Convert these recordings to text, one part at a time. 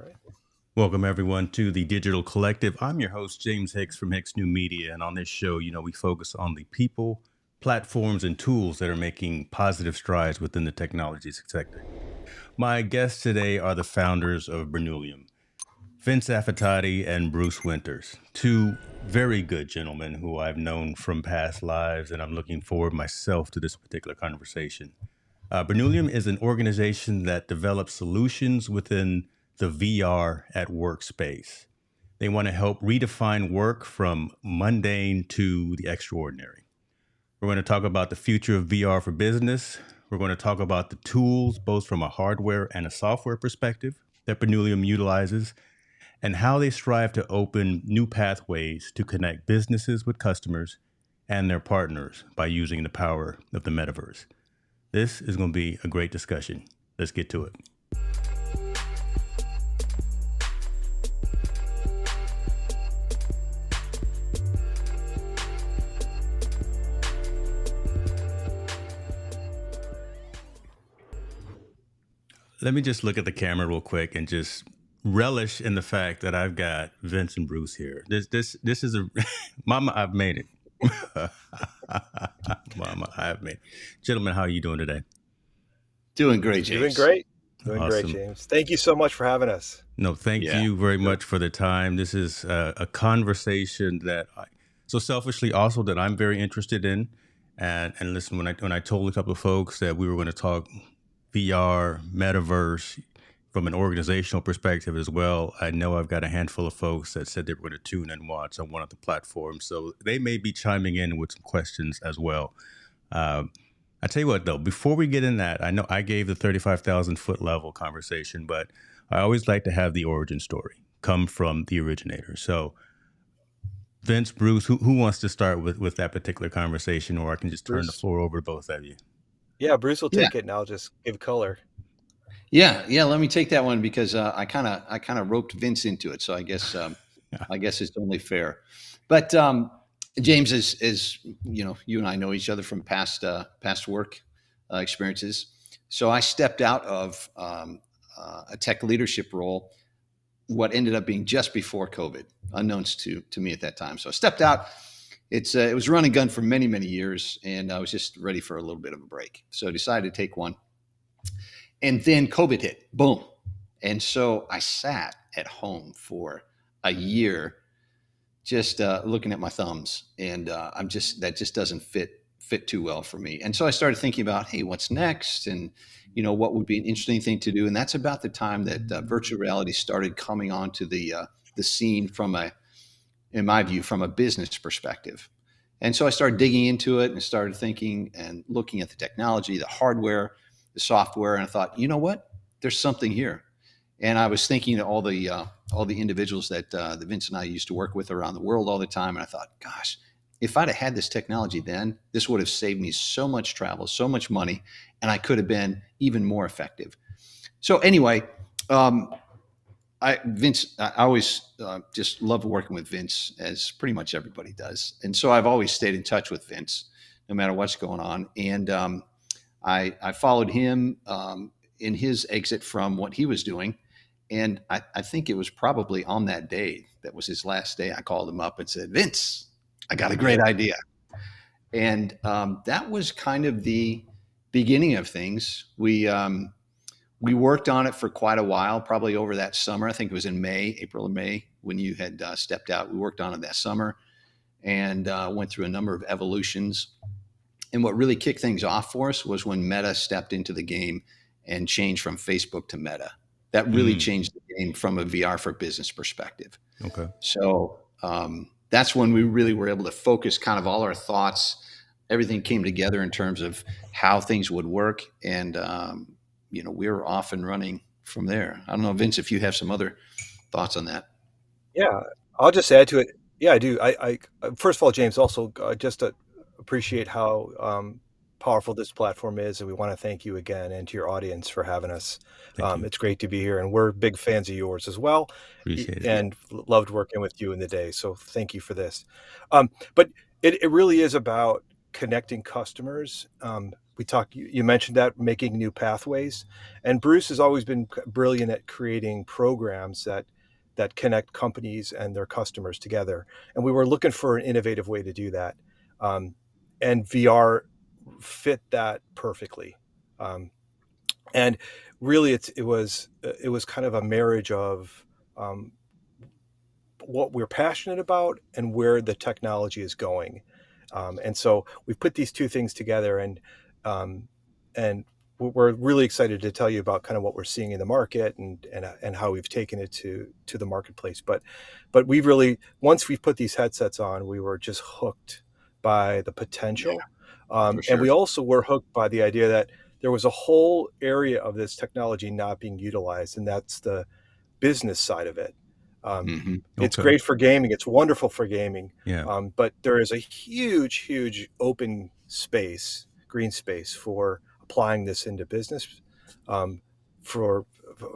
right. Welcome, everyone, to the Digital Collective. I'm your host, James Hicks from Hicks New Media. And on this show, we focus on the people, platforms, and tools that are making positive strides within the technology sector. My guests today are the founders of Bernoullium, Vince Affatati and Bruce Winters, two very good gentlemen who I've known from past lives, and I'm looking forward myself to this particular conversation. Bernoullium is an organization that develops solutions within the VR at workspace. They want to help redefine work from mundane to the extraordinary. We're going to talk about the future of VR for business. We're going to talk about the tools, both from a hardware and a software perspective, that Bernoullium utilizes, and how they strive to open new pathways to connect businesses with customers and their partners by using the power of the metaverse. This is going to be a great discussion. Let's get to it. Let me just look at the camera real quick and just relish in the fact that I've got Vince and Bruce here. This is a Mama, I've made it. Mama, I've made it. Gentlemen, how are you doing today? Doing great, James. Doing great. Doing great, Awesome. James. Thank you so much for having us. No, thank Yeah, you very sure. much for the time. This is a conversation that so selfishly also that I'm very interested in. And listen, when I told a couple of folks that we were going to talk VR, metaverse from an organizational perspective as well, I know I've got a handful of folks that said they were going to tune and watch on one of the platforms. So they may be chiming in with some questions as well. I tell you what, though, before we get in that, I know I gave the 35,000 foot level conversation, but I always like to have the origin story come from the originator. So, Vince, Bruce, who wants to start with that particular conversation, or I can just turn the Bruce? floor over to both of you. Yeah, Bruce will Yeah, take it, and I'll just give color. yeah. Let me take that one because I kind of roped Vince into it, so I guess it's only fair. But James, as you know, you and I know each other from past work experiences. So I stepped out of a tech leadership role, what ended up being just before COVID, unknowns to me at that time. So I stepped out. It was run and gun for many, many years, and I was just ready for a little bit of a break. So I decided to take one. And then COVID hit, boom. And so I sat at home for a year, just looking at my thumbs, and that just doesn't fit too well for me. And so I started thinking about, hey, what's next, and what would be an interesting thing to do. And that's about the time that virtual reality started coming onto the scene in my view, from a business perspective. And so I started digging into it and started thinking and looking at the technology, the hardware, the software, and I thought, you know what? There's something here. And I was thinking of all the individuals that Vince and I used to work with around the world all the time, and I thought, gosh, if I'd have had this technology then, this would have saved me so much travel, so much money, and I could have been even more effective. So anyway, Vince, I always just love working with Vince, as pretty much everybody does. And so I've always stayed in touch with Vince, no matter what's going on. And I followed him in his exit from what he was doing. And I think it was probably on that day, that was his last day, I called him up and said, Vince, I got a great idea. And that was kind of the beginning of things. We worked on it for quite a while, probably over that summer. I think it was in April or May, when you had stepped out. We worked on it that summer and went through a number of evolutions. And what really kicked things off for us was when Meta stepped into the game and changed from Facebook to Meta. That really changed the game from a VR for business perspective. Okay. So that's when we really were able to focus kind of all our thoughts. Everything came together in terms of how things would work. And we were off and running from there. I don't know, Vince, if you have some other thoughts on that. Yeah, I'll just add to it. Yeah, I do. I first of all, James, also just appreciate how powerful this platform is, and we want to thank you again, and to your audience, for having us. Thank you. It's great to be here, and we're big fans of yours as well, Appreciate it. and loved working with you in the day. So thank you for this. But it really is about connecting customers. we talk. You mentioned that making new pathways, and Bruce has always been brilliant at creating programs that connect companies and their customers together. And we were looking for an innovative way to do that, um, and VR fit that perfectly. Um, and really, it was kind of a marriage of um, what we're passionate about and where the technology is going. And so we've put these two things together, um, and we're really excited to tell you about kind of what we're seeing in the market and how we've taken it to the marketplace. But we've really, once we've put these headsets on, we were just hooked by the Yeah, potential, for and sure. we also were hooked by the idea that there was a whole area of this technology not being utilized, and that's the business side of it. Um, it's Okay. great for gaming. It's wonderful for gaming. Yeah. But there is a huge, huge open space, green space for applying this into business, um, for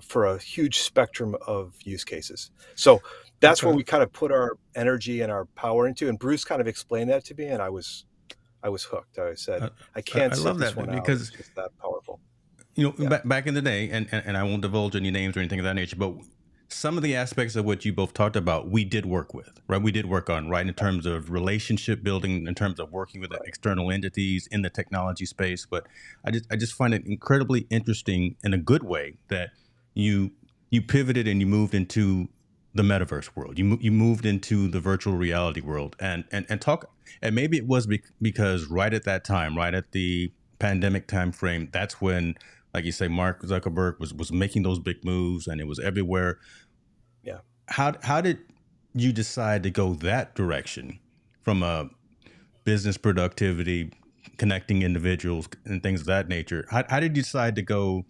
for a huge spectrum of use cases. So that's where Okay. we kind of put our energy and our power into. And Bruce kind of explained that to me, and I was hooked. I said, I, I I can't sit love this that one out. because It's just that powerful. Yeah, back in the day, and I won't divulge any names or anything of that nature, but some of the aspects of what you both talked about, we did work with, right? We did work on, right, in terms of relationship building, in terms of working with right. external entities in the technology space. But I just find it incredibly interesting in a good way that you you pivoted and you moved into the metaverse world. You moved into the virtual reality world, and talk. And maybe it was because right at that time, right at the pandemic time frame, that's when, like you say, Mark Zuckerberg was making those big moves, and it was everywhere. Yeah. How did you decide to go that direction from a business productivity, connecting individuals, and things of that nature? How did you decide to go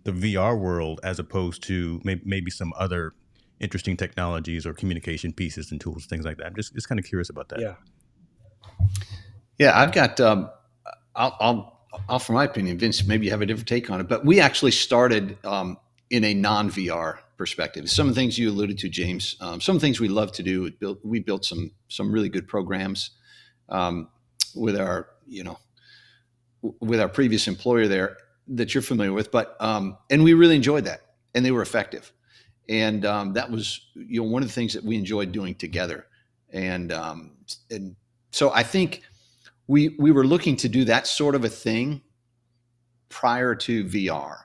the VR world as opposed to maybe some other interesting technologies or communication pieces and tools, things like that? I'm just kind of curious about that. Yeah. Yeah, I've got. I'll offer my opinion. Vince, maybe you have a different take on it, but we actually started in a non VR perspective. Some of the things you alluded to, James. Some things we love to do. We built some really good programs um, with our with our previous employer there that you're familiar with, but and we really enjoyed that, and they were effective, and that was one of the things that we enjoyed doing together, and so I think we were looking to do that sort of a thing prior to VR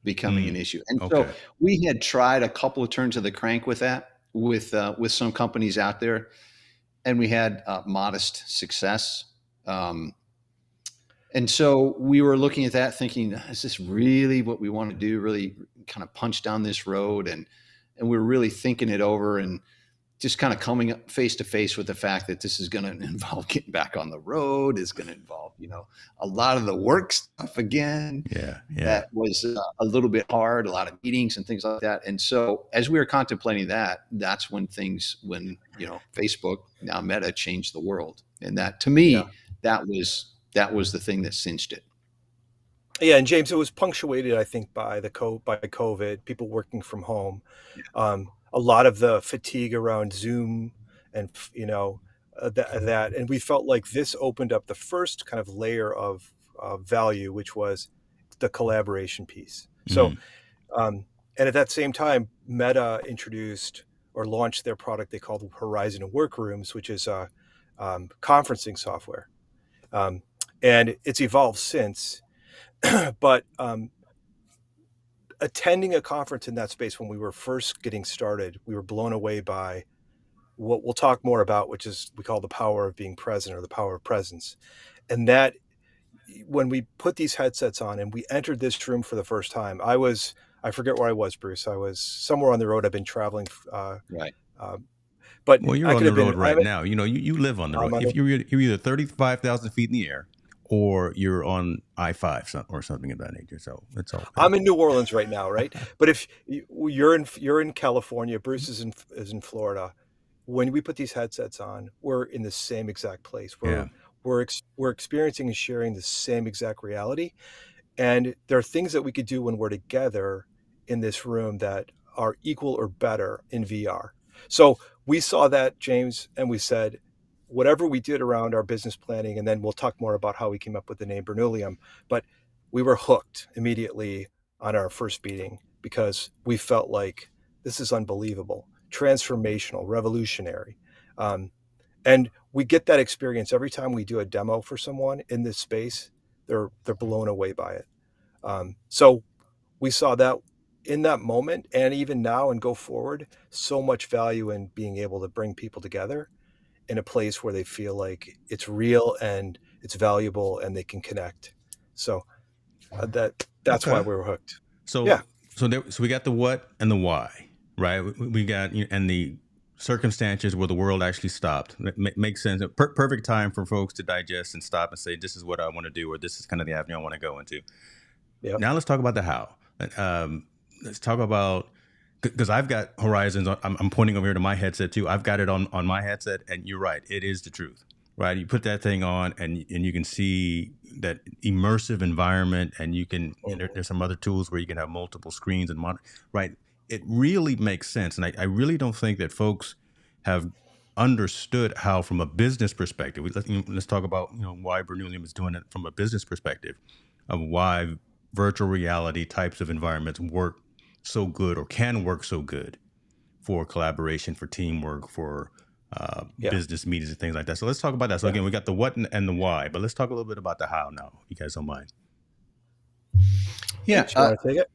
becoming an Mm, issue. And so okay. we had tried a couple of turns of the crank with that with some companies out there, and we had modest success. Um, and so we were looking at that, thinking, is this really what we want to do? Really, kind of punch down this road, and we were really thinking it over and just kind of coming up face to face with the fact that this is going to involve getting back on the road, is going to involve, a lot of the work stuff again. Yeah. Yeah. That was a little bit hard, a lot of meetings and things like that. And so as we were contemplating that, that's when Facebook, now Meta, changed the world. And that, to Yeah. me, that was the thing that cinched it. Yeah, and James, it was punctuated, I think, by COVID, people working from home, a lot of the fatigue around Zoom, and and we felt like this opened up the first kind of layer of value, which was the collaboration piece. So, Mm, um, and at that same time, Meta introduced or launched their product they called Horizon Workrooms, which is a conferencing software, um, and it's evolved since. But attending a conference in that space when we were first getting started, we were blown away by what we'll talk more about, which is we call the power of being present or the power of presence. And that when we put these headsets on and we entered this room for the first time, I forget where I was, Bruce. I was somewhere on the road. I've been traveling, Right. uh, but well, you're I on could the have been. road right now. You live on the road. I'm on If the, you're either 35,000 feet in the air, or you're on I-5 or something of that nature. So it's all. I'm in New Orleans right now, right? But if you're in California, Bruce is in Florida. When we put these headsets on, we're in the same exact place. Yeah. We're experiencing and sharing the same exact reality. And there are things that we could do when we're together in this room that are equal or better in VR. So we saw that, James, and we said, whatever we did around our business planning, and then we'll talk more about how we came up with the name Bernoullium, but we were hooked immediately on our first meeting because we felt like this is unbelievable, transformational, revolutionary. Um, and we get that experience every time we do a demo for someone in this space. They're blown away by it. So we saw that in that moment, and even now and go forward, so much value in being able to bring people together in a place where they feel like it's real and it's valuable and they can connect. So that's why Okay. we were hooked. Yeah. So we got the what and the why, right? We got, and the circumstances where the world actually stopped. Makes sense. Perfect time for folks to digest and stop and say, this is what I want to do, or this is kind of the avenue I want to go into. Yep. Now let's talk about the how. Let's talk about, because I've got Horizons. I'm pointing over here to my headset too. I've got it on my headset, and you're right. It is the truth, right? You put that thing on, and you can see that immersive environment, and you can. And there's some other tools where you can have multiple screens and right. It really makes sense, and I really don't think that folks have understood how, from a business perspective. Let's talk about why Bernoullium is doing it from a business perspective, of why virtual reality types of environments work so good, or can work so good, for collaboration, for teamwork, for Yeah. business meetings and things like that. So let's talk about that. So again, we got the what and the why, but let's talk a little bit about the how now. You guys don't mind? Yeah. Hicks, you want to take it?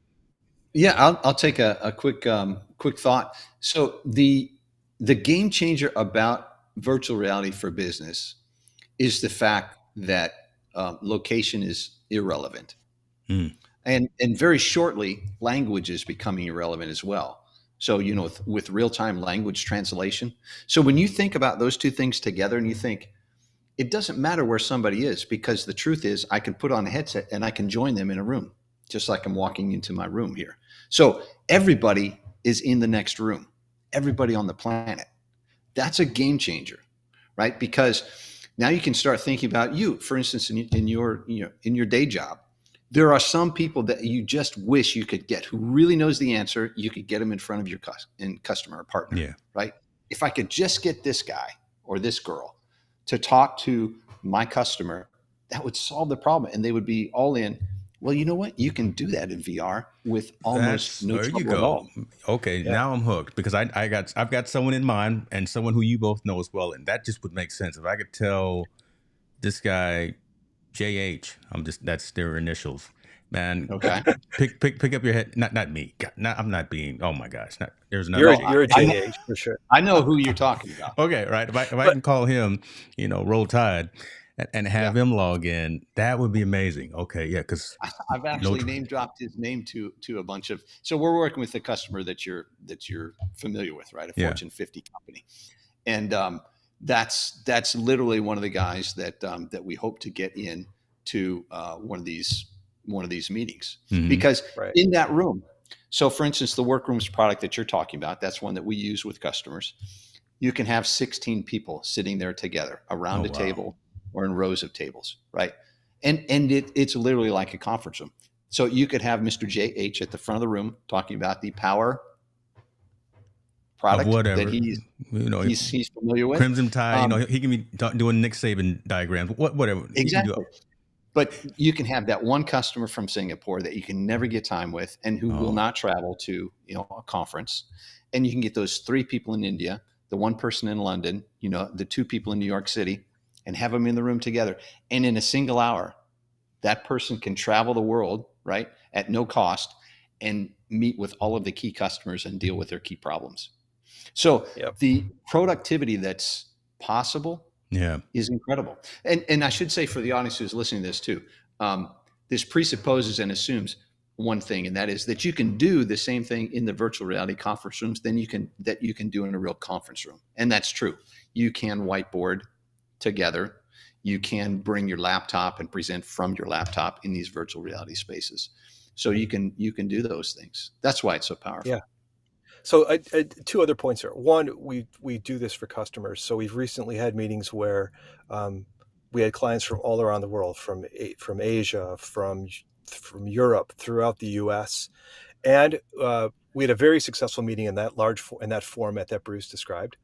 Yeah, I'll take a quick thought. So the game changer about virtual reality for business is the fact that location is irrelevant, and very shortly, language is becoming irrelevant as well. So with real time language translation. So when you think about those two things together, and you think it doesn't matter where somebody is, because the truth is I can put on a headset and I can join them in a room, just like I'm walking into my room here. So everybody is in the next room, everybody on the planet. That's a game changer, right? Because now you can start thinking about you, for instance, in your day job. There are some people that you just wish you could get, who really knows the answer. You could get them in front of your customer or partner, Yeah. right? If I could just get this guy or this girl to talk to my customer, that would solve the problem, and they would be all in. Well, you know what? You can do that in VR with almost no There you trouble at go. all. Okay, Yeah. now I'm hooked, because I've got someone in mind, and someone who you both know as well, and that just would make sense if I could tell this guy JH. That's their initials. Man, Okay. pick up your head. Not me. God, I'm not being. Oh my gosh. There's another You're J. you're a I know, JH for sure. I know who you're talking about. Okay, right. If I But can call him, Roll Tide, and have Yeah. him log in, that would be amazing. Okay, yeah, because I've no. actually name dropped his name to a bunch of. So we're working with a customer that you're familiar with, right? A Yeah. Fortune 50 company, and that's literally one of the guys that we hope to get in to one of these meetings, because right. in that room. So, for instance, the Workrooms product that you're talking about, that's one that we use with customers. You can have 16 people sitting there together around Oh, a wow. table or in rows of tables, right? And it's literally like a conference room. So you could have Mr. JH at the front of the room talking about the power Of product that whatever, he's familiar with. Crimson Tide. He can be doing Nick Saban diagrams. Whatever he can do. Exactly. But you can have that one customer from Singapore that you can never get time with, and who will Oh, not travel to a conference. And you can get those three people in India, the one person in London, the two people in New York City, and have them in the room together. And in a single hour, that person can travel the world, right, at no cost, and meet with all of the key customers and deal with their key problems. So Yep. the productivity that's possible yeah. is incredible. And I should say, for the audience who's listening to this too, this presupposes and assumes one thing, and that is that you can do the same thing in the virtual reality conference rooms that you can do in a real conference room. And that's true. You can whiteboard together. You can bring your laptop and present from your laptop in these virtual reality spaces. So you can do those things. That's why it's so powerful. Yeah. So two other points here. One, we do this for customers. So we've recently had meetings where we had clients from all around the world, from Asia, from Europe, throughout the U.S., and we had a very successful meeting in that format that Bruce described.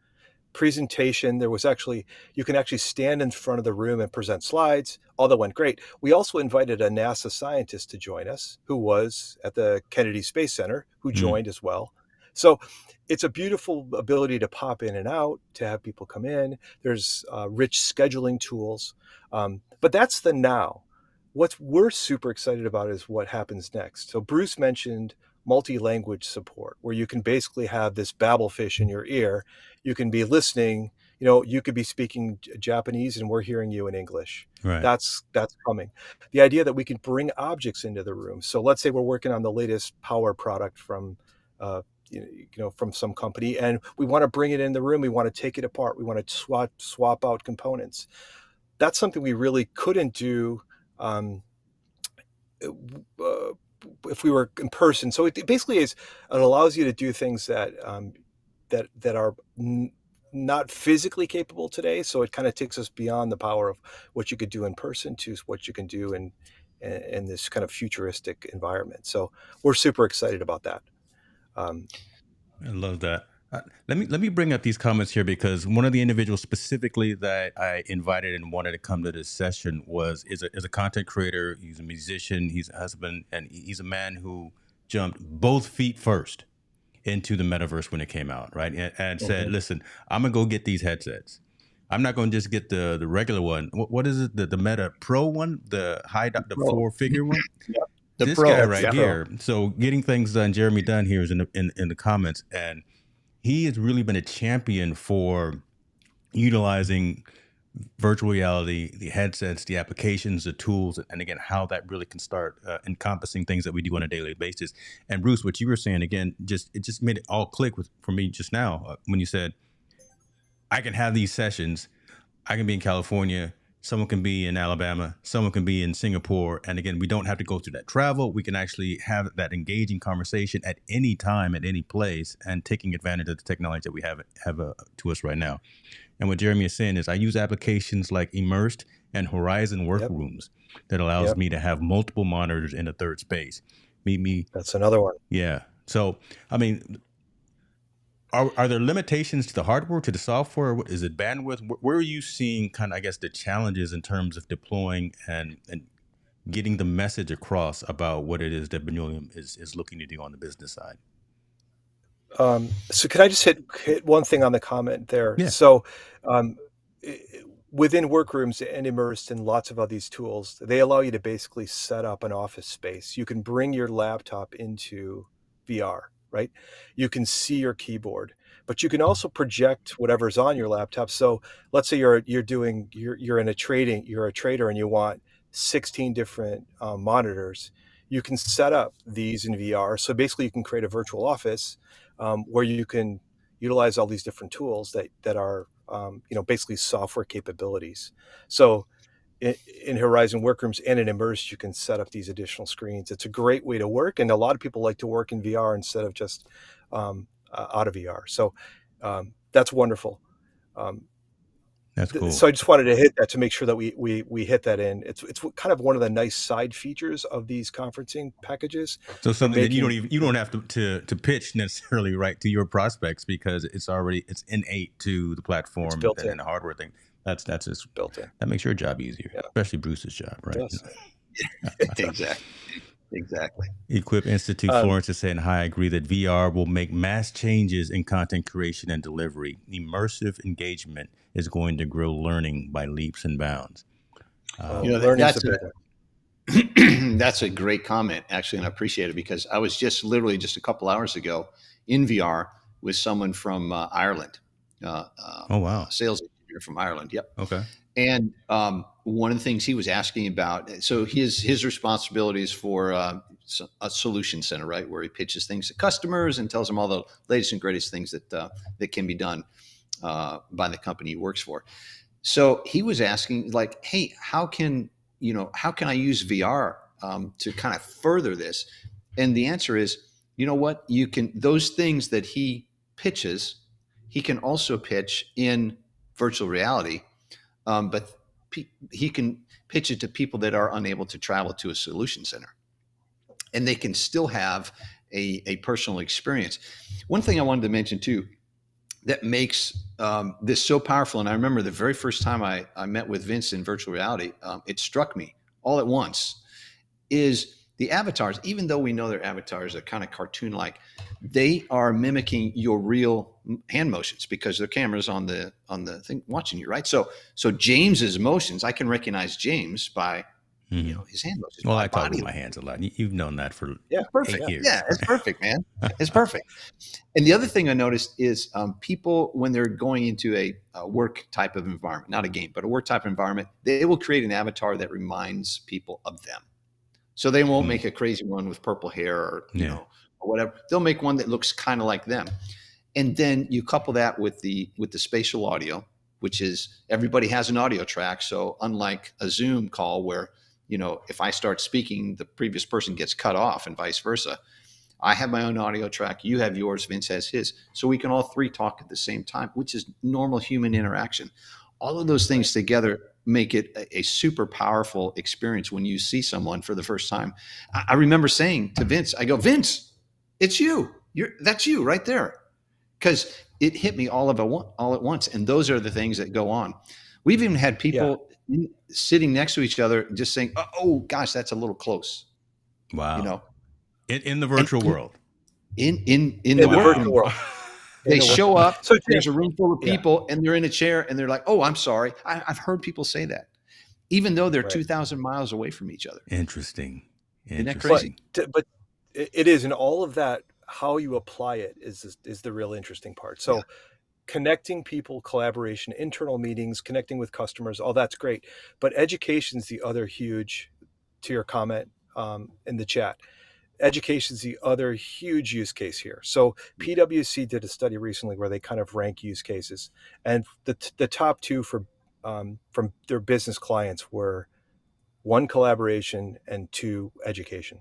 presentation. There was actually, you can actually stand in front of the room and present slides. All that went great. We also invited a NASA scientist to join us who was at the Kennedy Space Center, who Mm. joined as well. So it's a beautiful ability to pop in and out, to have people come in. There's rich scheduling tools. But that's the now. What we're super excited about is what happens next. So Bruce mentioned multi-language support, where you can basically have this babblefish in your ear. You can be listening, you could be speaking Japanese and we're hearing you in English. Right. That's coming. The idea that we can bring objects into the room. So let's say we're working on the latest power product from from some company, and we want to bring it in the room. We want to take it apart. We want to swap out components. That's something we really couldn't do um, uh, if we were in person. So it basically is, it allows you to do things that that are not physically capable today. So it kind of takes us beyond the power of what you could do in person to what you can do in this kind of futuristic environment. So we're super excited about that. Um, I love that. Let me bring up these comments here because one of the individuals specifically that I invited and wanted to come to this session is a content creator. He's a musician. He's a husband, and he's a man who jumped both feet first into the metaverse when it came out, right? And said, mhm. "Listen, I'm gonna go get these headsets. I'm not going to just get the regular one. What is it? The Meta Pro one, the Pro. 4-figure one. Yeah. The This Pro. guy That's right the Yeah. pro. here. So getting things done. Jeremy Dunn here is in the comments, and he has really been a champion for utilizing virtual reality, the headsets, the applications, the tools, and again, how that really can start encompassing things that we do on a daily basis. And Bruce, what you were saying again, it just made it all click for me just now when you said, I can have these sessions. I can be in California. Someone can be in Alabama. Someone can be in Singapore. And again, we don't have to go through that travel. We can actually have that engaging conversation at any time, at any place, and taking advantage of the technology that we have to us right now. And what Jeremy is saying is, I use applications like Immersed and Horizon Yep. Workrooms that allows Yep. me to have multiple monitors in a third space. Meet me. That's another one. Yeah. So, I mean, are there limitations to the hardware, to the software? Is it bandwidth? Where are you seeing kind of, I guess, the challenges in terms of deploying and getting the message across about what it is that Bernoullium is looking to do on the business side? So can I just hit one thing on the comment there? Yeah. So um, i- within workrooms and Immersed and lots of other these tools, they allow you to basically set up an office space. You can bring your laptop into VR, right? You can see your keyboard, but you can also project whatever's on your laptop. So let's say you're in a trading, you're a trader and you want 16 different monitors. You can set up these in VR. So basically you can create a virtual office where you can utilize all these different tools that are basically software capabilities. So in Horizon Workrooms and in Immerse, you can set up these additional screens. It's a great way to work, and a lot of people like to work in VR instead of just out of VR. So that's wonderful. Um, That's cool. so I just wanted to hit that to make sure that we hit that in. It's kind of one of the nice side features of these conferencing packages, So and something that making you don't have to pitch necessarily, right, to your prospects, because it's innate to the it's platform built and in, the hardware thing. That's just built in. that makes your job easier, Yeah, especially Bruce's job, it right? does. Exactly. Exactly. Equip Institute Um, Florence is saying, hi, I agree that VR will make mass changes in content creation and delivery. Immersive engagement is going to grow learning by leaps and bounds. You know, learning's a big one. that's a great comment, actually, and I appreciate it because I was just literally just a couple hours ago in VR with someone from Ireland, Oh, wow. sales engineer from Ireland. Yep. Okay. And one of the things he was asking about, so his responsibilities for a solution center, right, where he pitches things to customers and tells them all the latest and greatest things that can be done by the company he works for. So he was asking, like, hey, how can I use VR to kind of further this? And the answer is, you know what, you can, those things that he pitches, he can also pitch in virtual reality, but he can pitch it to people that are unable to travel to a solution center, and they can still have a personal experience. One thing I wanted to mention too, that makes this so powerful. And I remember the very first time I met with Vince in virtual reality, it struck me all at once is the avatars, even though we know their avatars are kind of cartoon like, they are mimicking your real hand motions because their camera's on the thing watching you, right? So James's motions, I can recognize James by his hand motions, Well, by I talk with body. my hands a lot. You've known that for Yeah, It's perfect. 8 years. Yeah, it's perfect, man. It's perfect. And the other thing I noticed is people, when they're going into a work type of environment, not a game, but a work type of environment, they will create an avatar that reminds people of them. So they won't make a crazy one with purple hair or, Yeah. or whatever. They'll make one that looks kind of like them. And then you couple that with the spatial audio, which is everybody has an audio track. So unlike a Zoom call where, if I start speaking, the previous person gets cut off and vice versa. I have my own audio track. You have yours. Vince has his. So we can all three talk at the same time, which is normal human interaction. All of those things together make it a super powerful experience when you see someone for the first time. I remember saying to Vince, I go, Vince, it's you. That's you right there. Because it hit me all at once. And those are the things that go on. We've even had people sitting next to each other just saying, oh gosh, that's a little close. Wow. In the virtual world. In the virtual world. They show up, so there's a room full of people and they're in a chair and they're like, oh, I'm sorry. I've heard people say that, even though they're 2,000 miles away from each other. Interesting. Isn't that crazy? But it is, and all of that, how you apply it is the real interesting part. So connecting people, collaboration, internal meetings, connecting with customers, all that's great. But education's the other huge, to your comment in the chat, education's the other huge use case here. So PwC did a study recently where they kind of rank use cases, and the top two from their business clients were 1, collaboration, and 2, education.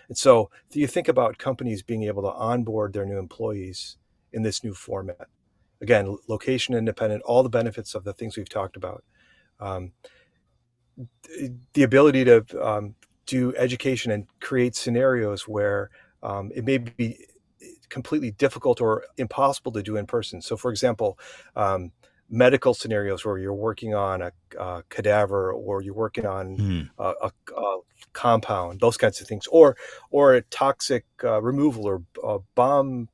And so you think about companies being able to onboard their new employees in this new format. Again, location independent, all the benefits of the things we've talked about. The ability to do education and create scenarios where it may be completely difficult or impossible to do in person. So, for example, medical scenarios where you're working on a cadaver or you're working on a compound, those kinds of things, or a toxic removal or a bomb,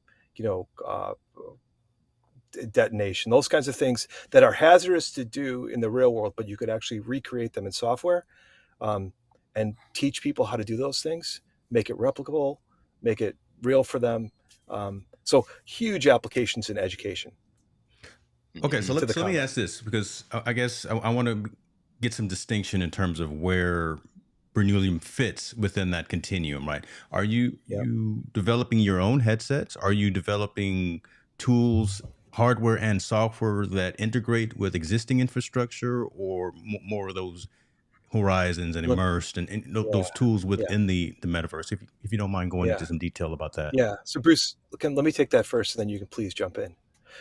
detonation, those kinds of things that are hazardous to do in the real world, but you could actually recreate them in software and teach people how to do those things, make it replicable, make it real for them. So huge applications in education. Okay, so let me ask this, because I guess I want to get some distinction in terms of where Bernoullium fits within that continuum, right? Are you developing your own headsets? Are you developing tools, hardware and software that integrate with existing infrastructure, or more of those horizons and immersed and those tools within the metaverse? If you don't mind going into some detail about that. Yeah. So Bruce, let me take that first, and then you can please jump in.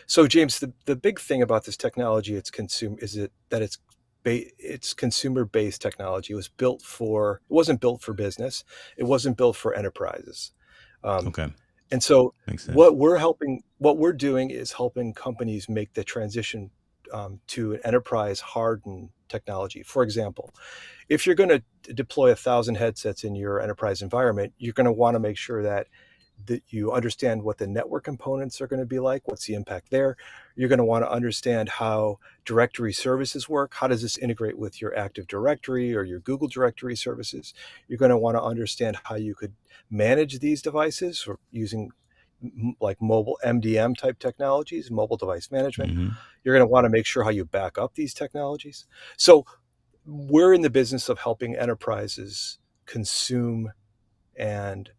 So James, the big thing about this technology, it's consumer-based technology. It wasn't built for business. It wasn't built for enterprises. Okay. And so Makes sense. what we're doing is helping companies make the transition to an enterprise hardened technology. For example, if you're going to deploy 1,000 headsets in your enterprise environment, you're going to want to make sure that you understand what the network components are going to be like. What's the impact there? You're going to want to understand how directory services work. How does this integrate with your Active Directory or your Google Directory services? You're going to want to understand how you could manage these devices or using like mobile MDM type technologies, mobile device management. Mm-hmm. You're going to want to make sure how you back up these technologies. So we're in the business of helping enterprises consume and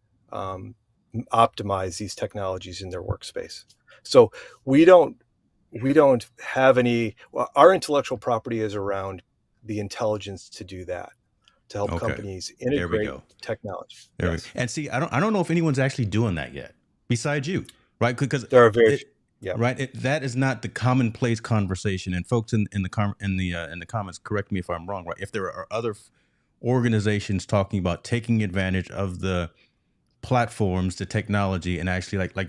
optimize these technologies in their workspace. So we don't have any. Well, our intellectual property is around the intelligence to do that, to help companies integrate technology. And see, I don't know if anyone's actually doing that yet, besides you, right? Because there are right. That is not the commonplace conversation. And folks in the comments, correct me if I'm wrong, right? If there are other organizations talking about taking advantage of the platforms, the technology, and actually like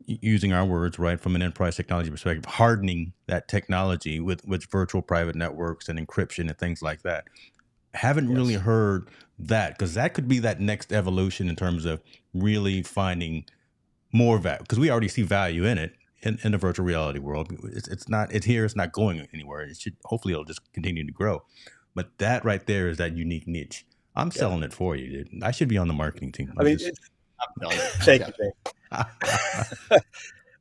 using our words, right, from an enterprise technology perspective, hardening that technology with virtual private networks and encryption and things like that. Haven't really Yes. heard that, because that could be that next evolution in terms of really finding more value, because we already see value in it in the virtual reality world. It's not, it's here, it's not going anywhere. It should, hopefully it'll just continue to grow. But that right there is that unique niche. I'm Yeah. selling it for you, dude. I should be on the marketing team. I mean, I'm telling you. thank Yeah. you, James.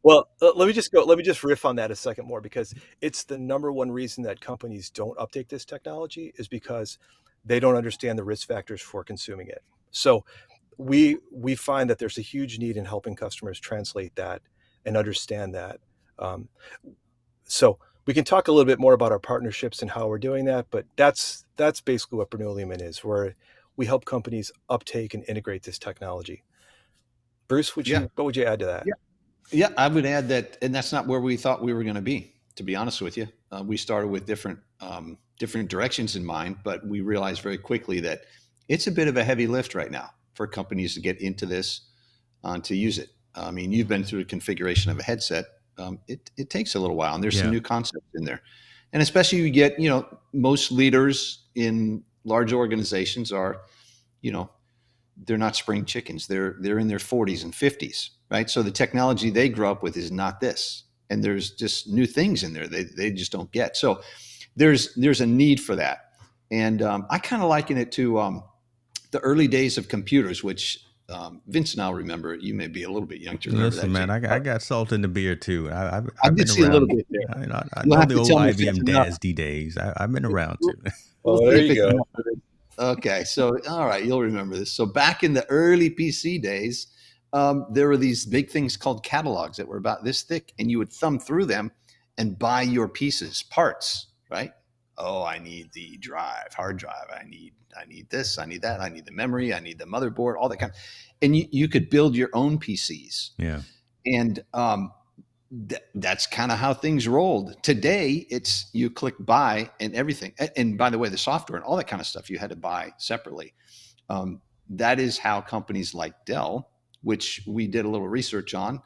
Well, let me just go. Let me just riff on that a second more, because it's the number one reason that companies don't uptake this technology is because they don't understand the risk factors for consuming it. So we find that there's a huge need in helping customers translate that and understand that. Um, so we can talk a little bit more about our partnerships and how we're doing that, but that's basically what Bernoullium is, where we help companies uptake and integrate this technology. Bruce, Yeah. what would you add to that? Yeah. Yeah. I would add that, and that's not where we thought we were going to be, to be honest with you. We started with different directions in mind, but we realized very quickly that it's a bit of a heavy lift right now for companies to get into this, to use it. I mean, you've been through the configuration of a headset. It takes a little while, and there's some Yeah. new concepts in there. And especially you get, most leaders in large organizations are, they're not spring chickens. They're in their 40s and 50s, right? So the technology they grew up with is not this, and there's just new things in there they just don't get. So there's a need for that, and I kind of liken it to the early days of computers, which Vince and I'll remember. You may be a little bit young to remember Listen, that, man, James. I got salt in the beer too. I I've did been see a little around. bit there. I You'll know have the to old tell me if it's IBM enough. DASD days. I've been around too. We'll Oh, see there if you it's go. enough for this. Okay, so all right, you'll remember this. So back in the early PC days, there were these big things called catalogs that were about this thick, and you would thumb through them and buy your pieces, parts, right? Oh, I need the hard drive. I need this. I need that. I need the memory. I need the motherboard. All that kind of, and you could build your own PCs, Yeah. and that's kind of how things rolled. Today, it's you click buy and everything. And by the way, the software and all that kind of stuff you had to buy separately. That is how companies like Dell, which we did a little research on,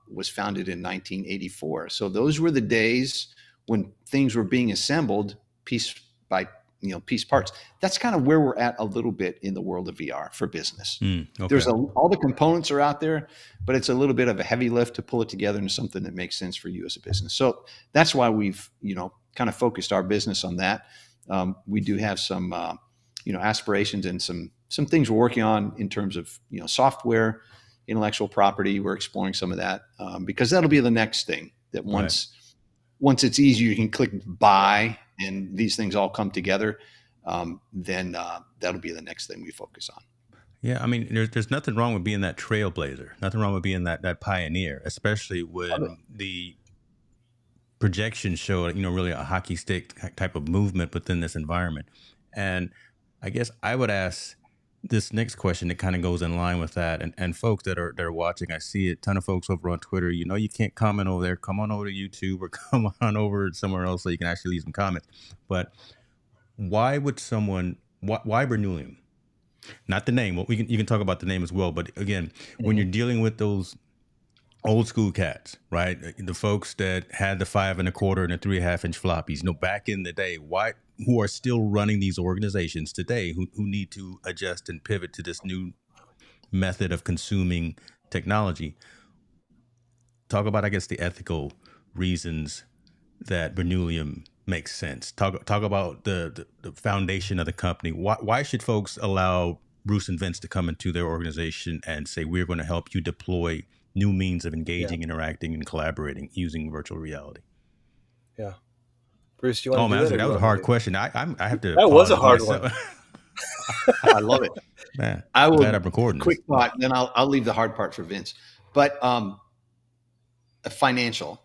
was founded in 1984. So those were the days when things were being assembled piece by piece parts. That's kind of where we're at a little bit in the world of VR for business. Okay. All the components are out there, but it's a little bit of a heavy lift to pull it together into something that makes sense for you as a business. So that's why we've kind of focused our business on that. We do have some aspirations and some things we're working on in terms of software, intellectual property. We're exploring some of that because that'll be the next thing that once it's easy, you can click buy and these things all come together. Then that'll be the next thing we focus on. Yeah, I mean, there's nothing wrong with being that trailblazer. Nothing wrong with being that pioneer, especially when the projections show, really a hockey stick type of movement within this environment. And I guess I would ask this next question that kind of goes in line with that. And folks that are watching, I see a ton of folks over on Twitter. You can't comment over there. Come on over to YouTube or come on over somewhere else so you can actually leave some comments. But why would someone? Why Bernoullium? Not the name. Well, you can talk about the name as well. But again, when you're dealing with those old school cats, right? The folks that had the 5 1/4 and the 3.5-inch floppies, back in the day, who are still running these organizations today, who need to adjust and pivot to this new method of consuming technology. Talk about, I guess, the ethical reasons that Bernoullium makes sense. Talk about the foundation of the company. Why should folks allow Bruce and Vince to come into their organization and say, we're going to help you deploy new means of engaging, interacting, and collaborating using virtual reality? Yeah. Bruce, do you want to do man, that was a hard question. I have to That was a hard myself. one. I love it. Man, I will. Glad I'm recording Quick this. thought, then I'll leave the hard part for Vince. But financial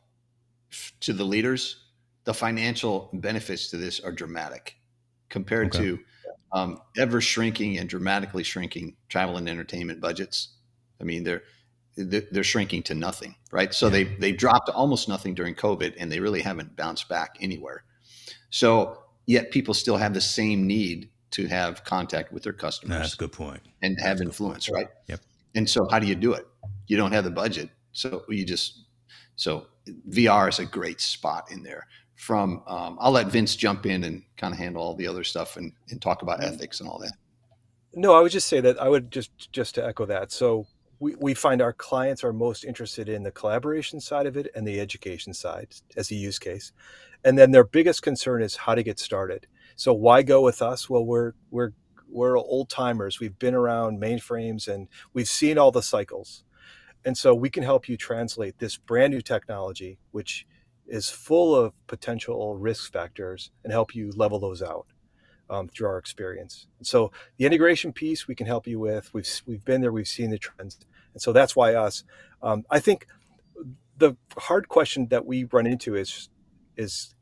to the leaders, the financial benefits to this are dramatic compared to ever shrinking and dramatically shrinking travel and entertainment budgets. I mean, they're shrinking to nothing, right? So they dropped to almost nothing during COVID, and they really haven't bounced back anywhere. So yet people still have the same need to have contact with their customers. That's a good point. And have influence, right? Yep. And so how do you do it? You don't have the budget. So so VR is a great spot in there. From I'll let Vince jump in and kind of handle all the other stuff and talk about ethics and all that. No, I would just say that I would just to echo that. So we find our clients are most interested in the collaboration side of it and the education side as a use case. And then their biggest concern is how to get started. So why go with us? Well, we're old timers. We've been around mainframes and we've seen all the cycles. And so we can help you translate this brand new technology, which is full of potential risk factors, and help you level those out through our experience. So the integration piece we can help you with. We've been there. We've seen the trends, and so that's why us. I think the hard question that we run into is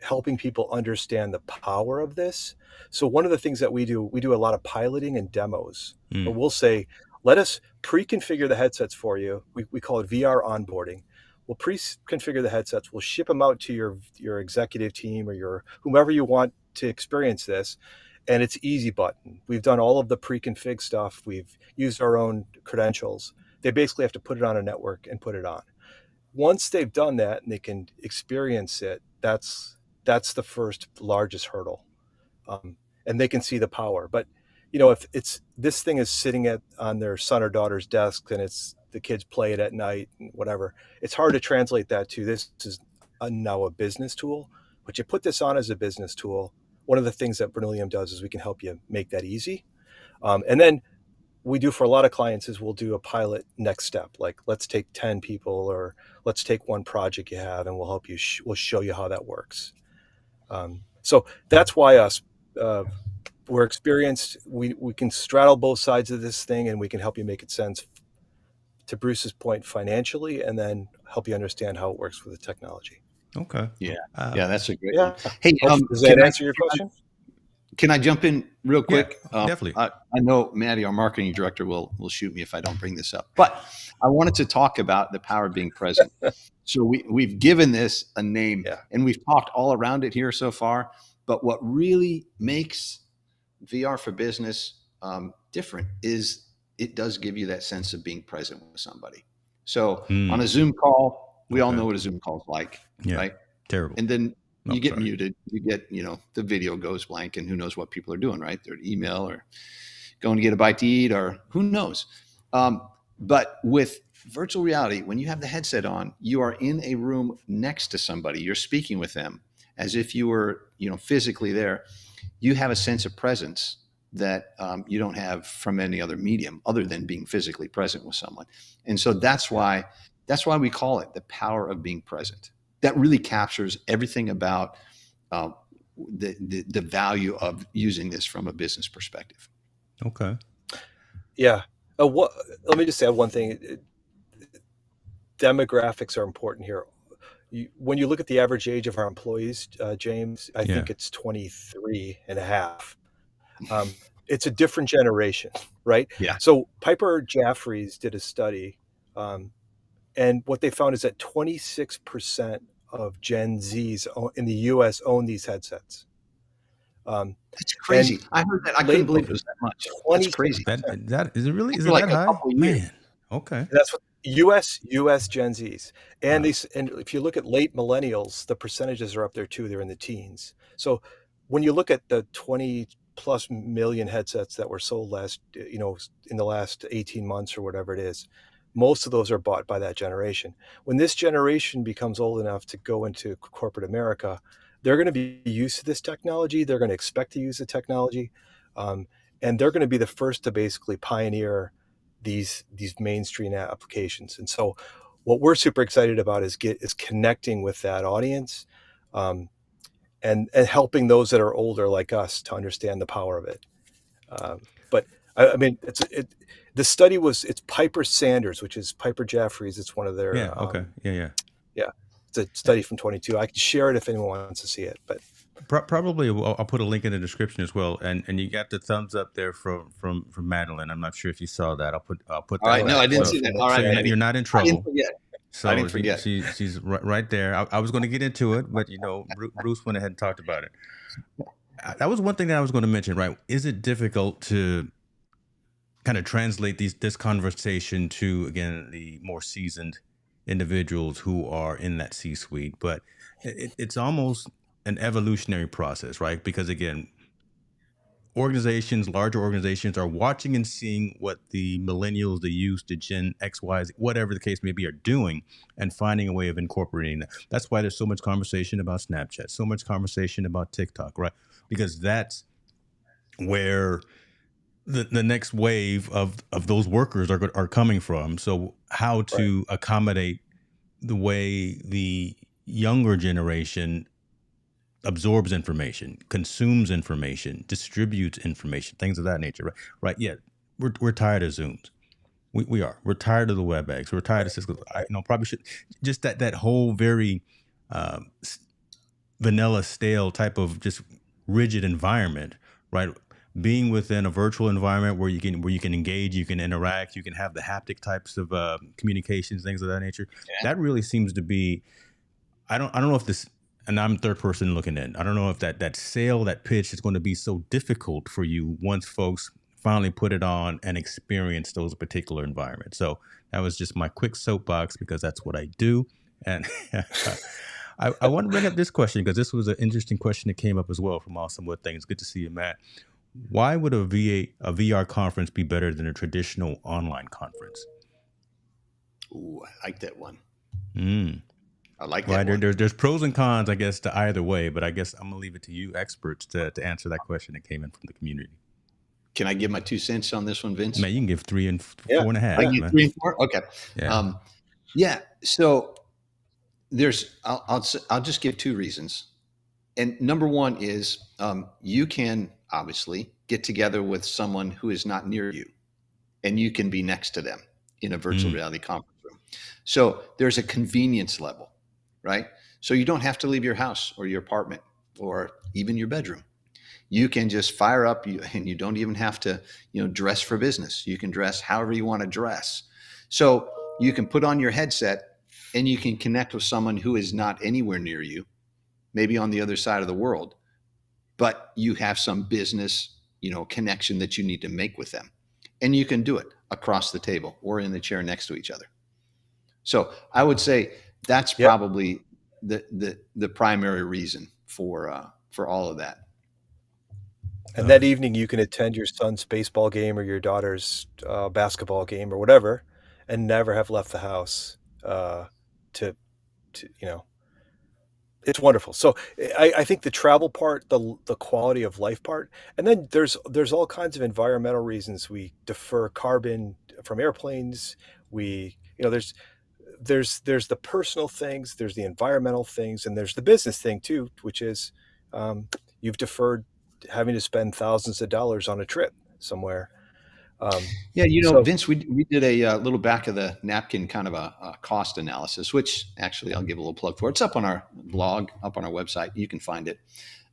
helping people understand the power of this. So one of the things that we do a lot of piloting and demos, where Mm. we'll say, let us pre-configure the headsets for you. We call it VR onboarding. We'll pre-configure the headsets. We'll ship them out to your executive team or your whomever you want to experience this. And it's easy button. We've done all of the pre-config stuff. We've used our own credentials. They basically have to put it on a network and put it on. Once they've done that and they can experience it, that's the first largest hurdle, and they can see the power. But if it's this thing is sitting on their son or daughter's desk and it's the kids play it at night and whatever, it's hard to translate that to this is now a business tool. But you put this on as a business tool. One of the things that Bernoullium does is we can help you make that easy, and then we do for a lot of clients is we'll do a pilot next step, like let's take 10 people or let's take one project you have and we'll help you we'll show you how that works. So that's why us, we're experienced. We can straddle both sides of this thing and we can help you make it sense, to Bruce's point, financially, and then help you understand how it works with the technology. Okay. Yeah, that's a great Yeah. one. Hey, Does that answer your question? Can I jump in real quick? Yeah, definitely. I know Maddie, our marketing director, will shoot me if I don't bring this up. But I wanted to talk about the power of being present. So we've given this a name, and we've talked all around it here so far. But what really makes VR for business different is it does give you that sense of being present with somebody. So on a Zoom call, we all know what a Zoom call is like, right? Terrible. And then you get muted, you get, the video goes blank and who knows what people are doing, right? They're at email or going to get a bite to eat or who knows. But with virtual reality, when you have the headset on, you are in a room next to somebody. You're speaking with them as if you were, physically there. You have a sense of presence that you don't have from any other medium other than being physically present with someone. And so that's why we call it the power of being present. That really captures everything about the value of using this from a business perspective. Okay. Yeah. Let me just say one thing. Demographics are important here. When you look at the average age of our employees, James, I think it's 23 and a half. It's a different generation, right? Yeah. So Piper Jaffray's did a study, and what they found is that 26% of Gen Zs in the U.S. own these headsets. That's crazy. I heard that. I couldn't believe it was that much. That's crazy. That is it really? Is it like that high? Man. Okay. That's what U.S. Gen Zs, and and if you look at late millennials, the percentages are up there too. They're in the teens. So when you look at the 20 plus million headsets that were sold in the last 18 months or whatever it is, most of those are bought by that generation. When this generation becomes old enough to go into corporate America, they're going to be used to this technology. They're going to expect to use the technology, and they're going to be the first to basically pioneer these mainstream applications. And so what we're super excited about is connecting with that audience, and helping those that are older like us to understand the power of it. But I mean, the study it's Piper Sanders, which is Piper Jaffray's. It's one of their yeah. It's a study from 22. I can share it if anyone wants to see it, but probably I'll put a link in the description as well. And you got the thumbs up there from Madeline. I'm not sure if you saw that. I'll put all that. Right, no, I didn't see that. All right, so you're not in trouble. I didn't forget. So I didn't forget. She's right there. I was going to get into it, but Bruce went ahead and talked about it. That was one thing that I was going to mention. Right? Is it difficult to kind of translate this conversation to, again, the more seasoned individuals who are in that C-suite, but it's almost an evolutionary process, right? Because again, larger organizations are watching and seeing what the millennials, the youth, the Gen X, Y, Z, whatever the case may be, are doing and finding a way of incorporating that. That's why there's so much conversation about Snapchat, so much conversation about TikTok, right? Because that's where the next wave of those workers are coming from. So how Right. to accommodate the way the younger generation absorbs information, consumes information, distributes information, things of that nature, right? Right. Yeah. We're tired of Zooms. We are. We're tired of the WebEx. We're tired of Right. Cisco. Probably should just that whole very vanilla, stale type of just rigid environment, right? Being within a virtual environment where you can engage, you can interact, you can have the haptic types of communications, things of that nature. Yeah. That really seems to be. I don't know if this, and I'm third person looking in. I don't know if that sale, that pitch is going to be so difficult for you once folks finally put it on and experience those particular environments. So that was just my quick soapbox because that's what I do. And I want to bring up this question because this was an interesting question that came up as well from Awesome Wood Things. Good to see you, Matt. Why would a VR conference be better than a traditional online conference? Ooh, I like that one. Mm. I like Well, that one. there's pros and cons, I guess, to either way, but I guess I'm gonna leave it to you experts to answer that question that came in from the community. Can I give my 2 cents on this one, Vince? Man, you can give 3 and Yeah. 4.5, I can get man. 3 and 4. Okay. Yeah. Yeah. So I'll just give 2 reasons. And number one is you can obviously get together with someone who is not near you, and you can be next to them in a virtual reality conference room. So there's a convenience level, right? So you don't have to leave your house or your apartment or even your bedroom. You can just fire up, and you don't even have to, dress for business. You can dress however you want to dress. So you can put on your headset and you can connect with someone who is not anywhere near you, maybe on the other side of the world, but you have some business, connection that you need to make with them. And you can do it across the table or in the chair next to each other. So I would say that's Yep. probably the primary reason for all of that. And that evening, you can attend your son's baseball game or your daughter's basketball game or whatever, and never have left the house. To it's wonderful. So I think the travel part, the quality of life part, and then there's all kinds of environmental reasons we defer carbon from airplanes. There's the personal things, there's the environmental things, and there's the business thing too, which is you've deferred having to spend thousands of dollars on a trip somewhere. Yeah, So Vince, we did a little back of the napkin kind of a cost analysis, which actually I'll give a little plug for. It's up on our blog, up on our website. You can find it.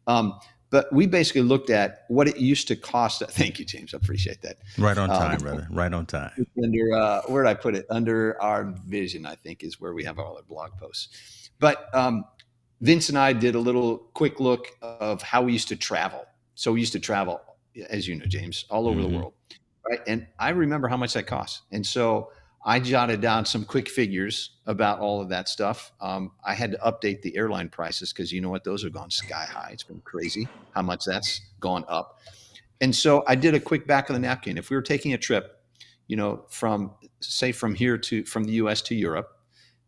But we basically looked at what it used to cost. Thank you, James. I appreciate that. Right on time, brother. Right on time. Under where did I put it? Under our vision, I think, is where we have all our blog posts. But Vince and I did a little quick look of how we used to travel. So we used to travel, as you know, James, all over the world. Right. And I remember how much that cost. And so I jotted down some quick figures about all of that stuff. I had to update the airline prices because you know what? Those have gone sky high. It's been crazy how much that's gone up. And so I did a quick back of the napkin. If we were taking a trip, from the US to Europe,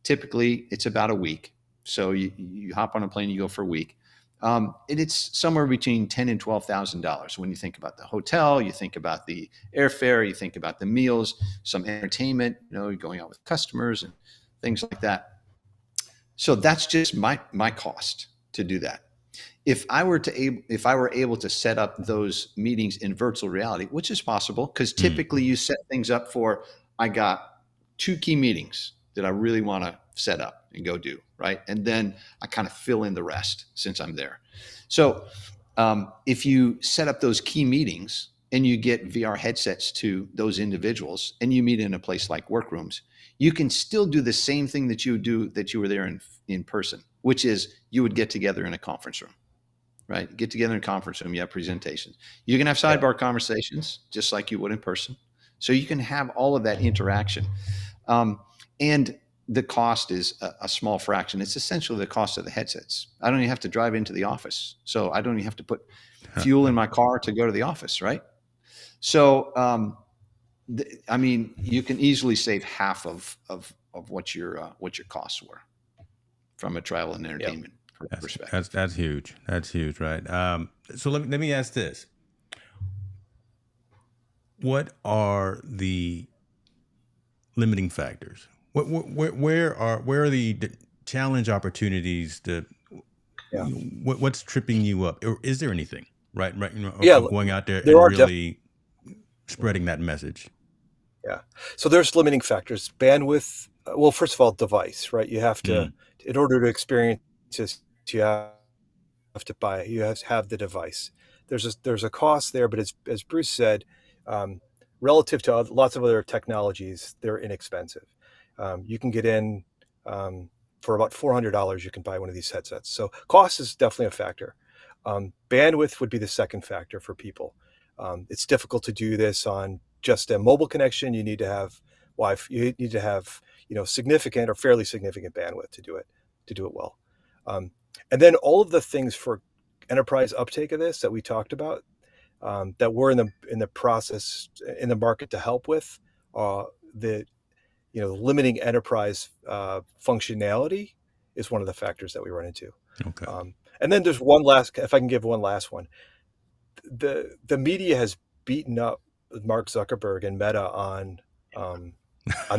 typically it's about a week. So you hop on a plane, you go for a week. And it's somewhere between $10,000 and $12,000 when you think about the hotel, you think about the airfare, you think about the meals, some entertainment, you're going out with customers and things like that. So that's just my cost to do that. If I were able to set up those meetings in virtual reality, which is possible, because typically you set things up for, I got 2 key meetings that I really want to set up and go do, right? And then I kind of fill in the rest since I'm there. So if you set up those key meetings and you get VR headsets to those individuals and you meet in a place like workrooms, you can still do the same thing that you were there in person, which is you would get together in a conference room, right? Get together in a conference room, you have presentations. You can have sidebar conversations just like you would in person. So you can have all of that interaction. And the cost is a small fraction. It's essentially the cost of the headsets. I don't even have to drive into the office, so I don't even have to put fuel in my car to go to the office, right? So, I mean, you can easily save half of what your costs were from a travel and Yeah. entertainment perspective. That's huge. That's huge, right? So let me ask this: what are the limiting factors? Where are the challenge opportunities? Yeah. What's tripping you up, or is there anything? Right, Yeah. of going out there There and are really spreading that message. Yeah. So there's limiting factors. Bandwidth, well, first of all, device, right? You have to, Mm. in order to experience this, you have to buy, you have to have the device. There's a cost there, but as Bruce said, um, relative to lots of other technologies, they're inexpensive. You can get in for about $400. You can buy one of these headsets. So cost is definitely a factor. Bandwidth would be the second factor for people. It's difficult to do this on just a mobile connection. You need to have Wi-Fi. You need to have significant or fairly significant bandwidth to do it well. And then all of the things for enterprise uptake of this that we talked about, that we're in the process in the market to help with, the limiting enterprise functionality is one of the factors that we run into. Okay. And then there's one last, if I can give one last one, the media has beaten up Mark Zuckerberg and Meta on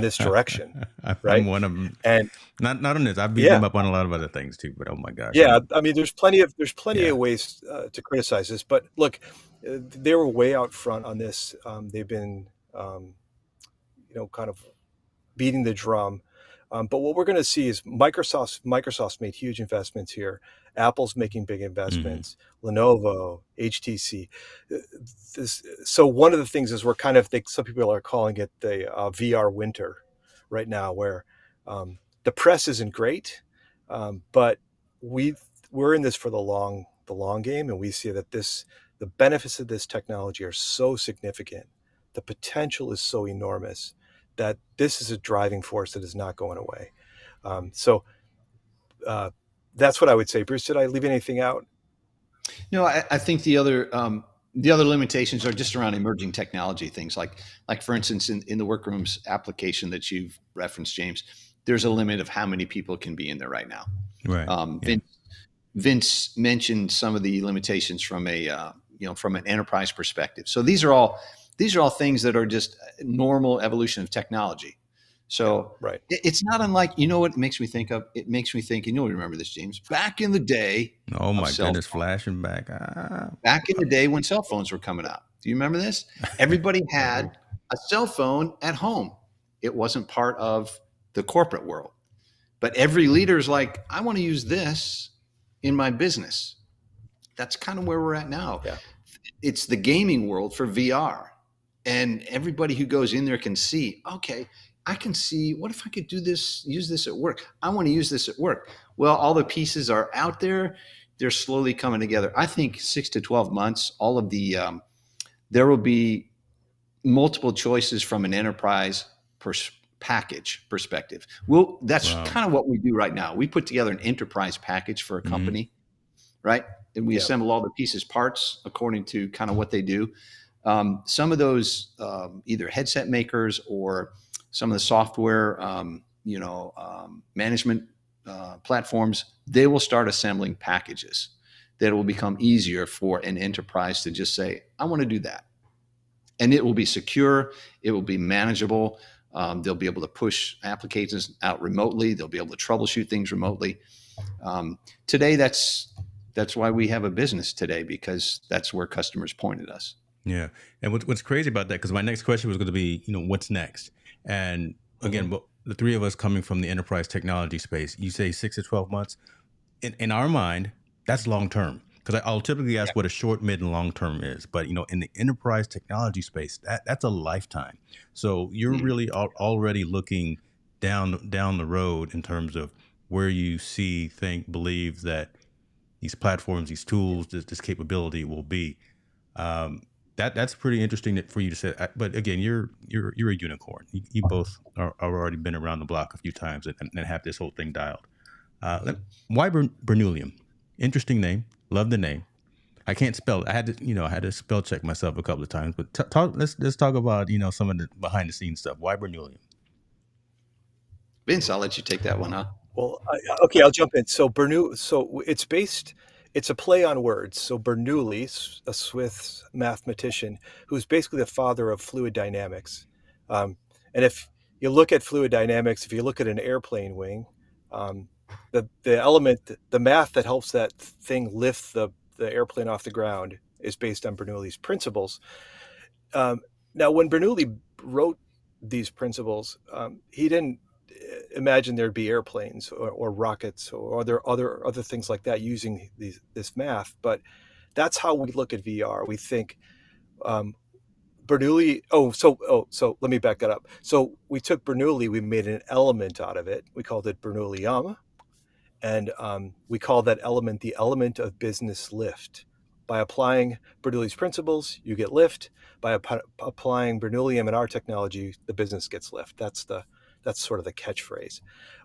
this direction, I'm right? one of them. And Not on this. I've beaten yeah, them up on a lot of other things too. But oh my gosh, yeah. I mean, there's plenty of yeah. ways to criticize this, but look, they were way out front on this. They've been, kind of beating the drum. But what we're going to see is Microsoft's made huge investments here. Apple's making big Mm-hmm. investments. Lenovo, HTC. So one of the things is we're kind of some people are calling it the VR winter right now, where the press isn't great, but we're in this for the long game, and we see that the benefits of this technology are so significant, the potential is so enormous, that this is a driving force that is not going away. So that's what I would say. Bruce, did I leave anything out? No, I think the other limitations are just around emerging technology things like for instance in the workrooms application that you've referenced, James. There's a limit of how many people can be in there right now. Right. Yeah. Vince mentioned some of the limitations from from an enterprise perspective. So these are all things that are just normal evolution of technology. So Right. it's not unlike, what it makes me think of. It makes me think, remember this, James, back in the day Oh of my cell goodness, flashing back. back in the day when cell phones were coming out. Do you remember this? Everybody I do. had a cell phone at home. It wasn't part of the corporate world. But every leader is like, I want to use this in my business. That's kind of where we're at now. Yeah. It's the gaming world for VR. And everybody who goes in there can see, okay, I can see, what if I could use this at work? I want to use this at work. Well, all the pieces are out there. They're slowly coming together. I think 6 to 12 months, there will be multiple choices from an enterprise package perspective. Well, that's Wow. kind of what we do right now. We put together an enterprise package for a company, right? And we Yeah. assemble all the pieces, parts according to kind of what they do. Some of those either headset makers or some of the software, management platforms, they will start assembling packages that will become easier for an enterprise to just say, I want to do that. And it will be secure. It will be manageable. They'll be able to push applications out remotely. They'll be able to troubleshoot things remotely. Today, that's why we have a business today, because that's where customers pointed us. Yeah. And what's crazy about that, because my next question was going to be, what's next? And Mhm. again, the three of us coming from the enterprise technology space, you say 6 to 12 months. In our mind, that's long term. Because I'll typically ask what a short, mid, and long term is. But, in the enterprise technology space, that's a lifetime. So you're Mm. really already looking down the road in terms of where you see, think, believe that these platforms, these tools, this capability will be. Um, That's pretty interesting for you to say. But again, you're a unicorn. You both are already been around the block a few times and have this whole thing dialed. Why Bernoullium? Interesting name. Love the name. I can't spell it. I had to spell check myself a couple of times. But let's talk about some of the behind the scenes stuff. Why Bernoullium? Vince, I'll let you take that one, huh? Well, okay, I'll jump in. So it's a play on words. So Bernoulli, a Swiss mathematician, who's basically the father of fluid dynamics. Um, and if you look at fluid dynamics, if you look at an airplane wing, um, the math that helps that thing lift the airplane off the ground is based on Bernoulli's principles. Um, Now, when Bernoulli wrote these principles, he didn't imagine there'd be airplanes or rockets or other things like that using this math. But that's how we look at VR. We think um, Bernoulli. So let me back that up. So we took Bernoulli, we made an element out of it. We called it Bernoullium, and we call that element the element of business lift. By applying Bernoulli's principles, you get lift. By applying Bernoullium in our technology, the business gets lift. That's sort of the catchphrase.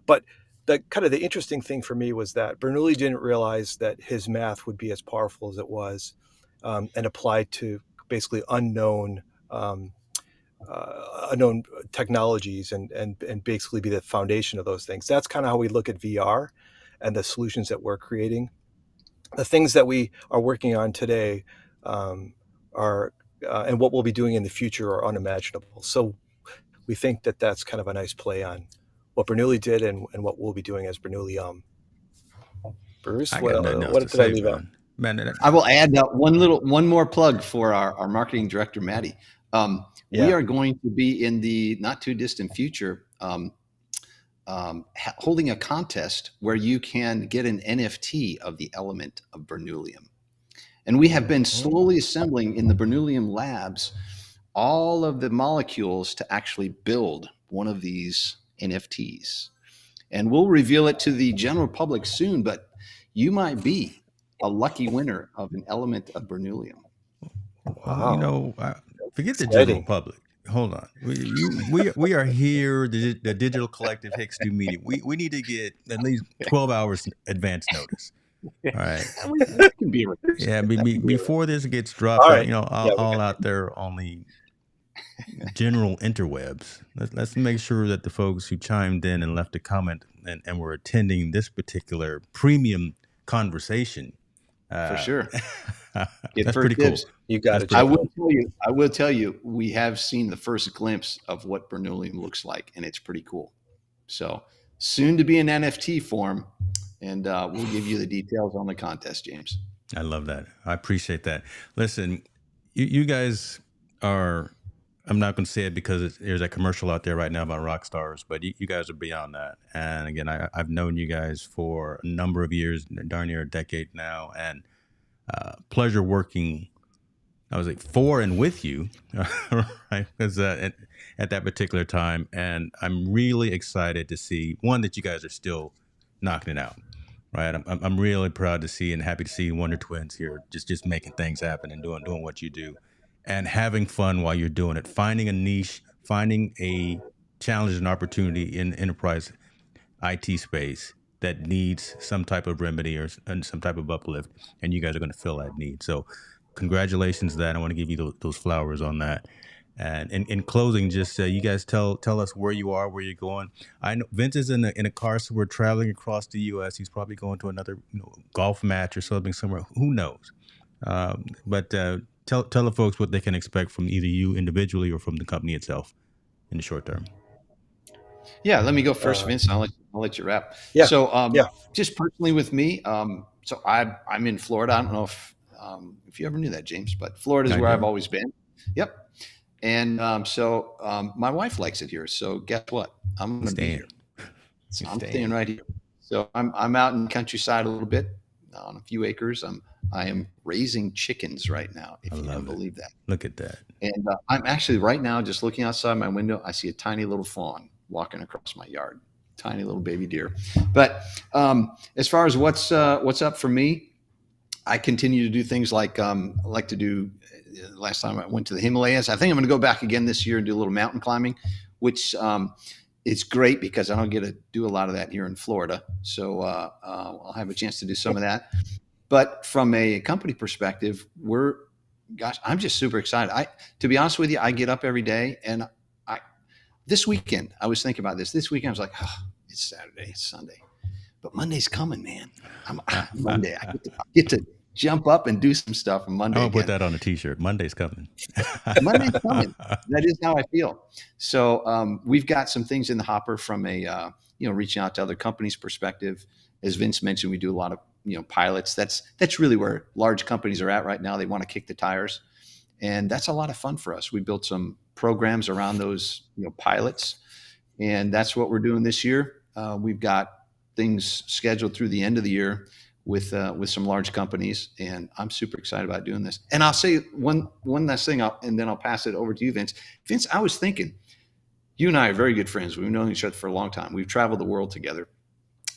But the interesting thing for me was that Bernoulli didn't realize that his math would be as powerful as it was, and applied to basically unknown technologies and basically be the foundation of those things. That's kind of how we look at VR and the solutions that we're creating. The things that we are working on today are and what we'll be doing in the future are unimaginable. So we think that that's kind of a nice play on what Bernoulli did and what we'll be doing as Bernoullium. Bruce, I got nothing else to what did I say, leave out? man. I will add one more plug for our marketing director, Maddie. We Yeah. are going to be in the not too distant future holding a contest where you can get an NFT of the element of Bernoullium. And we have been slowly assembling in the Bernoullium labs all of the molecules to actually build one of these NFTs. And we'll reveal it to the general public soon, but you might be a lucky winner of an element of Bernoullium. Well, Wow. forget the general Exciting. public. Hold on. We are here, the Digital Collective Hicks New Media. We need to get at least 12 hours advance notice. All right. That can be reversed. Yeah, before this gets All dropped out, right. Yeah, we all got out there on the general interwebs. Let's make sure that the folks who chimed in and left a comment and were attending this particular premium conversation, For sure. Get that's first pretty cool. dibs. you got That's it, pretty I Joe. cool. will tell you, we have seen the first glimpse of what Bernoullium looks like, and it's pretty cool. So soon to be in NFT form, and we'll give you the details on the contest, James. I love that. I appreciate that. Listen, you guys are. I'm not going to say it because there's a commercial out there right now about rock stars, but you guys are beyond that. And again, I've known you guys for a number of years, darn near a decade now, and pleasure working. I was like for and with you, right? Because at that particular time, and I'm really excited to see one that you guys are still knocking it out, right? I'm really proud to see and happy to see Wonder Twins here, just making things happen and doing what you do, and having fun while you're doing it, finding a niche, finding a challenge and opportunity in enterprise IT space that needs some type of remedy or some type of uplift, and you guys are going to fill that need. So, congratulations to that. I want to give you those flowers on that. And in closing, just you guys tell us where you are, where you're going. I know Vince is in a car, so we're traveling across the U.S. He's probably going to another golf match or something somewhere. Who knows? But tell the folks what they can expect from either you individually or from the company itself in the short term. Yeah, let me go first, Uh, Vince. And I'll let you wrap. yeah. So, Yeah. just personally with me, so I'm in Florida. I don't know if you ever knew that, James, but Florida is I where I've did. always been. Yep. And my wife likes it here. So guess what? I'm going to be Staying. here. So You're I'm staying. staying right here. So I'm out in the countryside a little bit on a few acres. I am raising chickens right now, if I you can love it. believe that. Look at that. And I'm actually right now just looking outside my window. I see a tiny little fawn walking across my yard, tiny little baby deer. But as far as what's up for me, I continue to do things like to do. Last time I went to the Himalayas. I think I'm going to go back again this year and do a little mountain climbing, which it's great because I don't get to do a lot of that here in Florida. So I'll have a chance to do some of that. But from a company perspective, I'm just super excited. To be honest with you, I get up every day, and this weekend I was thinking about this. This weekend I was like, oh, it's Saturday, it's Sunday, but Monday's coming, man. Monday. I get to jump up and do some stuff on Monday. I'm gonna put that on a T-shirt. Monday's coming. Monday's coming. That is how I feel. So we've got some things in the hopper from a reaching out to other companies' perspective. As Vince mentioned, we do a lot of pilots. That's really where large companies are at right now. They want to kick the tires, and that's a lot of fun for us. We built some programs around those pilots, and that's what we're doing this year. We've got things scheduled through the end of the year with some large companies, and I'm super excited about doing this. And I'll say one last thing, and then I'll pass it over to you, Vince. Vince, I was thinking, you and I are very good friends. We've known each other for a long time. We've traveled the world together.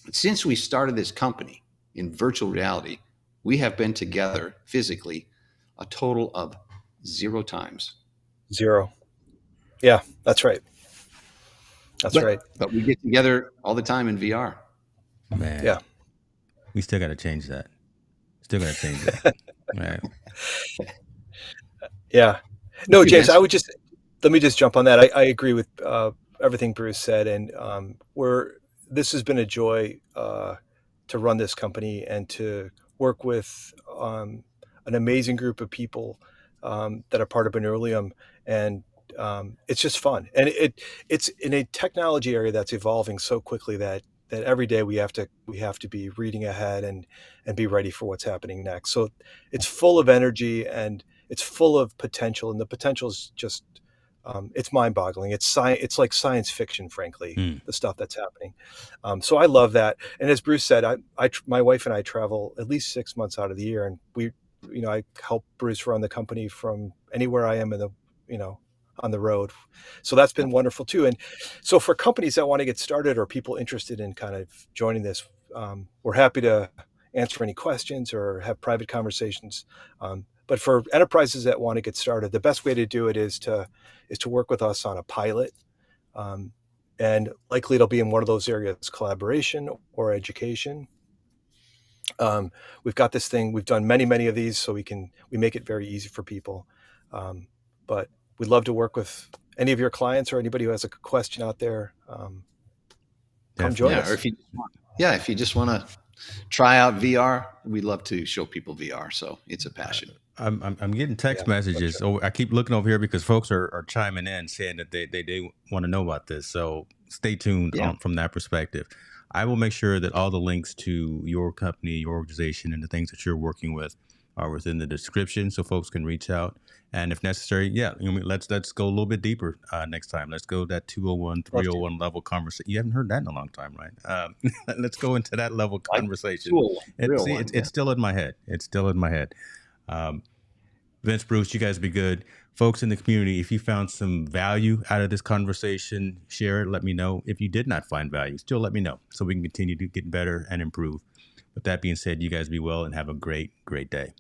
But since we started this company in virtual reality, we have been together physically a total of 0 times. 0. Yeah, that's right. Right. But we get together all the time in VR. Man. Yeah. We still got to change that. Right. Yeah. No, James, let me just jump on that. I agree with everything Bruce said. And this has been a joy to run this company and to work with an amazing group of people that are part of Bernoullium. And it's just fun. And it's in a technology area that's evolving so quickly that every day we have to be reading ahead and be ready for what's happening next. So it's full of energy and it's full of potential, and the potential is just it's mind-boggling. It's like science fiction, frankly, the stuff that's happening. So I love that. And as Bruce said, my wife and I travel at least 6 months out of the year, and I help Bruce run the company from anywhere I am on the road. So that's been wonderful too. And so for companies that want to get started or people interested in kind of joining this, we're happy to answer any questions or have private conversations. But for enterprises that want to get started, the best way to do it is to work with us on a pilot. And likely it'll be in one of those areas, collaboration or education. We've got this thing, we've done many, many of these, so we make it very easy for people. But we'd love to work with any of your clients or anybody who has a question out there. Come join us. Or if you just want to try out VR, we'd love to show people VR. So it's a passion. I'm getting text messages. Oh, I keep looking over here because folks are chiming in saying that they want to know about this. So stay tuned from that perspective. I will make sure that all the links to your company, your organization, and the things that you're working with are within the description, so folks can reach out. And if necessary, let's go a little bit deeper next time. Let's go that 201, 301 level conversation. You haven't heard that in a long time, right? Let's go into that level conversation. It's still in my head. It's still in my head. Vince, Bruce, you guys be good. Folks in the community, if you found some value out of this conversation, share it. Let me know. If you did not find value, still let me know so we can continue to get better and improve. With that being said, you guys be well and have a great, great day.